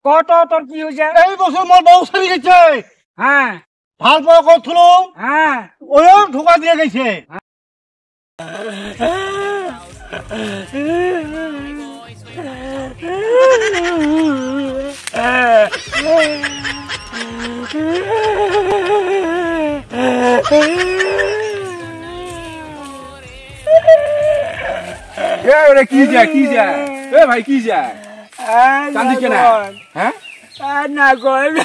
কত তোর কি হয়েছে? এই বছর মোর বউ ছাড়ি গেছে। হ্যাঁ ভাল পাওয়া করছিল, হ্যাঁ ওইও ঢোকা দিয়ে গেছে। কি যায় এ ভাই, কি যায় কান্দি কেনা? হ্যাঁ না গল,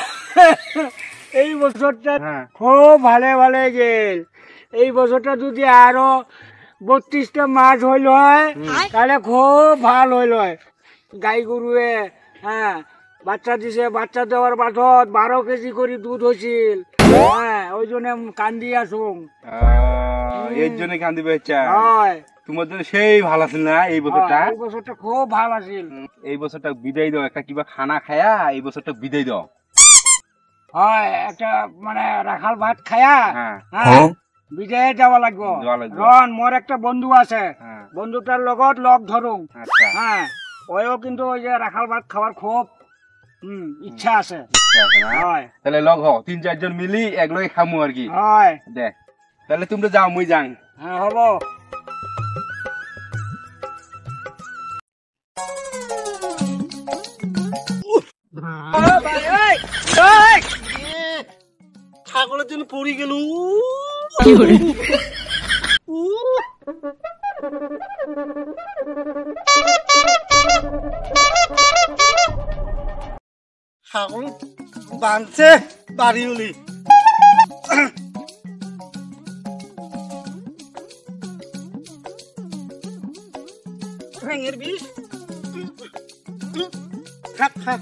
এই বছরটা খুব ভালো ভালো গেল। এই বছরটা যদি আরো 32টা মাস হইল হয় তাহলে খুব ভাল হইল হয়। গাই গরুয়ে হ্যাঁ বাচ্চা দিছে, বাচ্চা দেওয়ার বাধত 12 কেজি করে দুধ হয়েছিল। হ্যাঁ ওই জন্য কান্দি আসুন। এর জন্য কান্দি পেয়েছা? হয় তোমার জন্য সেই ভালো আছিল না এই বছরটা? এই বছরটা খুব ভালো আছিল। এই বছরটা বিদায় দাও, একটা কিবা খানা খায়া এই বছরটা বিদায় দাও। হয় একটা মানে রাখাল ভাত খায়া হ্যাঁ বিজয়ে যাওয়া লাগবো। রন মোর একটা বন্ধু আছে, বন্ধুটার লগত লগ ধরুন। হ্যাঁ ওইও কিন্তু ওই যে রাখাল ভাত খাওয়ার খুব ইচ্ছা আছে। তাহলে লগ হ, 3-4 জন মিলি একলগে খামু আর কি। হয় দে তাহলে তোমরা যাও, মুই যাং। হ্যাঁ হব। ছাগলের জন্য পড়ি গেল। ছাগল বাঁধছে বাড়ি উলি। ভেঙের বিষ খাক খাক।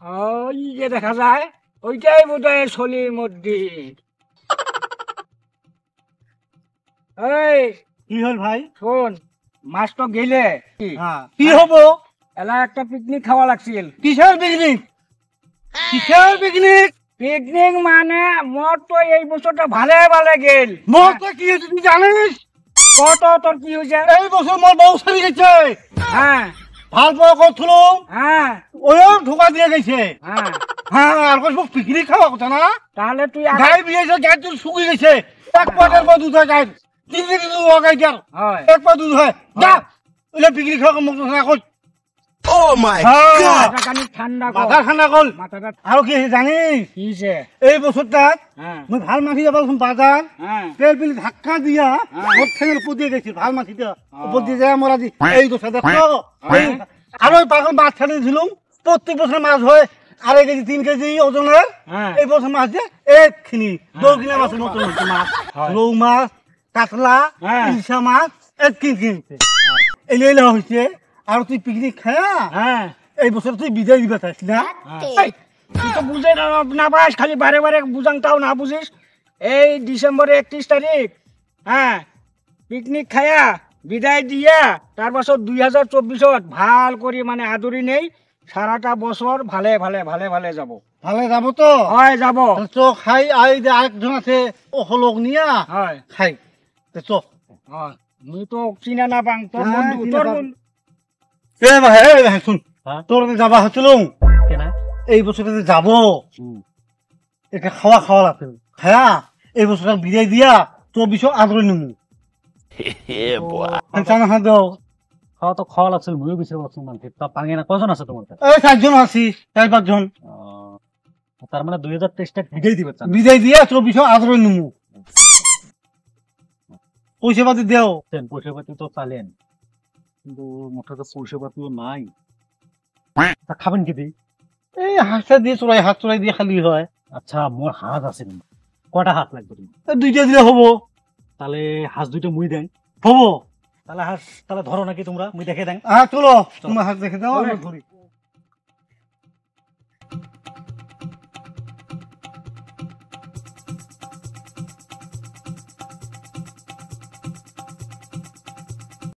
ওই যে দেখা যায় ওইটাই বোধ হয় শলির মধ্যে। এই কি হল ভাই? শোন, মাস তো গেলে কি হবো? এলা একটা পিকনিক খাওয়া লাগছিল। কিসের পিকনিক? কিসের পিকনিক? পিকনিক মানে মোর তো এই বছরটা ভালে ভালে গেল। মোর তো কি হয়েছে তুই জানিস? কত তোর কি হয়েছে? এই বছর মোর বউ ছাড়ি গেছে। হ্যাঁ ভাল পাওয়া করছিল, হ্যাঁ ওইও ঢোকা দিয়ে গেছে। হ্যাঁ হ্যাঁ আর কোনো পিকনিক খাওয়া কথা না। তাহলে তুই গাই বিয়েছে, গাই তো শুকিয়ে গেছে। এক পাটের পর দুধ হয় গাই, 3 কেজি দুধ হয় গাই দিয়ার, হয় এক পা দুধ হয়। যা ওইটা পিকনিক খাওয়া মুখ না কর। ঠান্ডা মাথা ঠান্ডা কর। মাথাটা আর কি হয়েছে জানিস? কিছে? এই বছরটা মই ভাল মাছি যাব বাজার, তেল পিলি ধাক্কা দিয়া মোট ঠেঙের উপর দিয়ে গেছি। ভাল মাছিটা উপর দিয়ে যায় আমার আজি এই দোষা দেখো। আর ওই পাগল মাছ ছেড়ে দিয়েছিলাম, প্রত্যেক বছর মাছ হয় 2.5 কেজি 3 কেজি ওজনের। এই বছর মাছ দিয়ে একখিনি 2 কিলো মাছের মতো হচ্ছে মাছ। রৌ মাছ, কাতলা, ইলশা মাছ কিনছে। এলে এলে হয়েছে। আর তুই পিকনিক খায়া এই বছর তুই বিদায় দিবা চাইছ না? তুই তো বুঝে না পাস, খালি বারে বারে বুঝাংটাও না বুঝিস। এই ডিসেম্বরে 31 তারিখ হ্যাঁ পিকনিক খায়া বিদায় দিয়া তার বছর 2024 ভাল করি মানে আদরি নেই। সারাটা বছর ভালে ভালে ভালে ভালে যাব। ভালে যাব তো? হয় যাব। তো খাই আই যে আরেকজন আছে ওহলক নিয়া হয় খাই তো। হয় মুই তো চিনা না পাং তোর বন্ধু, তোর বন্ধু। এ ভাই শুন, তোর যাবা হচ্ছিল এই বছরটা যাব, এটা খাওয়া খাওয়া লাগবে। খায়া এই বছরটা বিদায় দিয়া 24 আদরে নিমু। খাওয়া তো খাওয়া লাগছিল, ময়ও বিচার করছিলাম মানে তা পাঙ্গে না। কজন আছে তোমার কাছে? এই 4 জন আছি, 4-5 জন। তার মানে 2023 টা বিদায় দিবে? বিদায় দিয়া 24 আদরে নিমু। পয়সা পাতি দেও। পয়সা পাতি তো চালেন, কিন্তু মোটা তো পয়সা পাতিও নাই। তা খাবেন কি দিই? এই হাঁসটা দিয়ে চড়াই, হাত চড়াই দিয়ে খালি হয়। আচ্ছা মোর হাঁস আছে, কটা হাঁস লাগবে? 2টা দিলে হবো। তাহলে হাঁস 2টা মুই দেন হবো। তাহলে হাঁস তাহলে ধরো নাকি তোমরা, মুই দেখে দেন। চলো তোমার হাত দেখে দাও, আমি ধরি।